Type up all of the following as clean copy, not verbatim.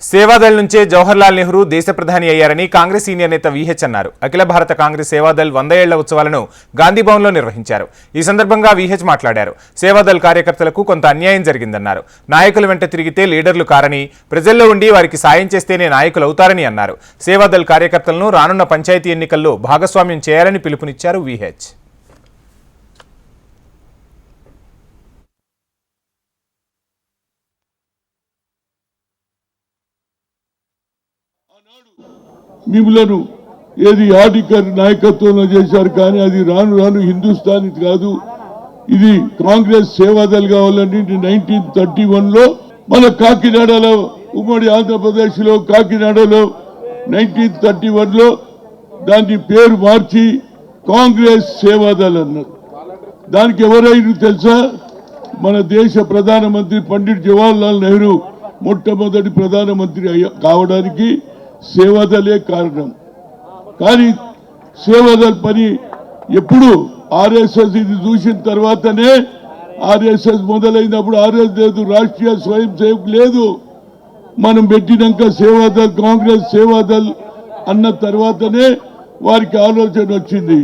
సేవాదల్ నుంచే జవహర్లాల్ నెహ్రూ దేశ ప్రధాని అయ్యారని కాంగ్రెస్ సీనియర్ నేత విహెచ్ అన్నారు. అఖిల భారత కాంగ్రెస్ సేవాదల్ 100 ఏళ్ల ఉత్సవాలను గాంధీభవన్లో నిర్వహించారు. ఈ సందర్భంగా విహెచ్ మాట్లాడారు. సేవాదల్ కార్యకర్తలకు కొంత అన్యాయం జరిగిందన్నారు. నాయకుల వెంట తిరిగితే లీడర్లు కారని, ప్రజల్లో ఉండి వారికి సాయం చేస్తేనే నాయకులు అవుతారని అన్నారు. సేవాదల్ కార్యకర్తలను రానున్న పంచాయతీ ఎన్నికల్లో భాగస్వామ్యం చేయాలని పిలుపునిచ్చారు విహెచ్. మిమ్మలను ఏది ఆర్డికర్ నాయకత్వంలో చేశారు, కానీ అది రాను రాను హిందుస్థాన్ కాదు, ఇది కాంగ్రెస్ సేవాదల్ కావాలని 1931లో మన కాకినాడలో, ఉమ్మడి ఆంధ్రప్రదేశ్లో కాకినాడలో 1931లో దాన్ని పేరు మార్చి కాంగ్రెస్ సేవాదల్ అన్నారు. దానికి ఎవరైనా తెలుసా? మన దేశ ప్రధానమంత్రి పండిట్ జవహర్లాల్ నెహ్రూ మొట్టమొదటి ప్రధానమంత్రి కావడానికి సేవాదలే కారణం. కానీ సేవాదల్ పని ఎప్పుడు ఆర్ఎస్ఎస్ ఇది చూసిన తర్వాతనే, ఆర్ఎస్ఎస్ మొదలైనప్పుడు ఆర్ఎస్ లేదు, రాష్ట్రీయ స్వయం సేవక్ లేదు. మనం పెట్టినాక సేవాదల్, కాంగ్రెస్ సేవాదల్ అన్న తర్వాతనే వారికి ఆలోచన వచ్చింది.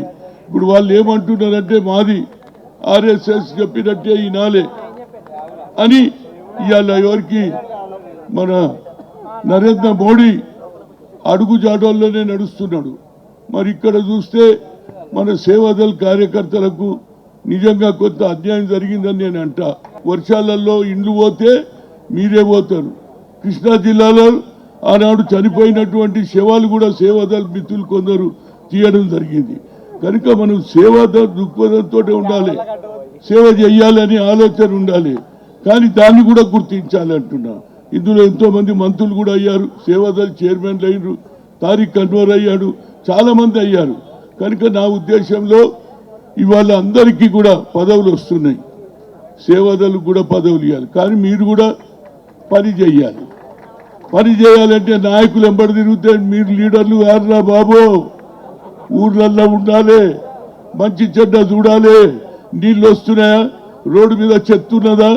ఇప్పుడు వాళ్ళు ఏమంటున్నారంటే మాది ఆర్ఎస్ఎస్ చెప్పినట్టే ఈనాలే అని. ఇవాళ ఎవరికి మన నరేంద్ర మోడీ అడుగు జాడల్లోనే నడుస్తున్నాడు. మరి ఇక్కడ చూస్తే మన సేవాదల్ కార్యకర్తలకు నిజంగా కొంత అన్యాయం జరిగిందని నేను అంట. వర్షాలలో ఇండ్లు పోతే మీరే పోతారు. కృష్ణా జిల్లాలో ఆనాడు చనిపోయినటువంటి శవాలు కూడా సేవాదల్ మిత్రులు కొందరు తీయడం జరిగింది. కనుక మనం సేవాదల్ దృక్పథంతో ఉండాలి, సేవ చేయాలని ఆలోచన ఉండాలి. కానీ దాన్ని కూడా గుర్తించాలి అంటున్నా. ఇందులో ఎంతో మంది మంత్రులు కూడా అయ్యారు, సేవాదల్ చైర్మన్లు అయ్యారు, తారిక్ అన్వర్ అయ్యాడు, చాలా మంది అయ్యారు. కనుక నా ఉద్దేశంలో ఇవాళ అందరికీ కూడా పదవులు వస్తున్నాయి, సేవాదల్ కూడా పదవులు ఇవ్వాలి. కానీ మీరు కూడా పని చేయాలి. పని చేయాలంటే నాయకులు ఎంబడి తిరిగితే మీరు లీడర్లు కాదురా బాబు. ఊర్లల్లో ఉండాలి, మంచి చెడ్డ చూడాలి. నీళ్ళు వస్తున్నాయా, రోడ్డు మీద చెత్త ఉన్నదా,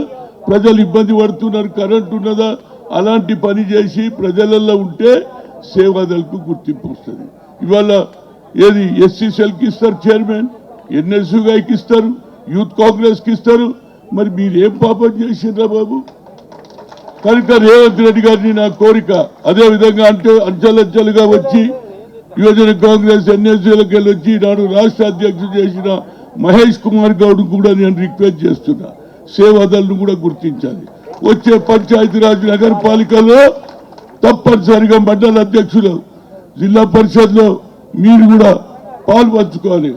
ప్రజలు ఇబ్బంది పడుతున్నారు, కరెంట్ ఉన్నదా, అలాంటి పని చేసి ప్రజలలో ఉంటే సేవాదల్కు గుర్తింపు వస్తుంది. ఇవాళ ఏది ఎస్సీ సెల్కి ఇస్తారు చైర్మన్, ఎన్ఎస్యుకి ఇస్తారు, యూత్ కాంగ్రెస్కి ఇస్తారు. మరి మీరేం పాపం చేసిండ్రా బాబు? కనుక రేవంత్ రెడ్డి గారిని నా కోరిక, అదేవిధంగా అంటే అంచెలంచెలుగా వచ్చి యువజన కాంగ్రెస్ ఎన్ఎస్యులకు వెళ్ళి వచ్చి నాడు రాష్ట్ర అధ్యక్షుడు చేసిన మహేష్ కుమార్ గౌడ్ కూడా నేను రిక్వెస్ట్ చేస్తున్నా, సేవాదల్ను కూడా గుర్తించాలి. వచ్చే పంచాయతీరాజ్ నగరపాలికలో తప్పనిసరిగా మండల అధ్యక్షులు, జిల్లా పరిషత్లో మీరు కూడా పాలు పంచుకోవాలి.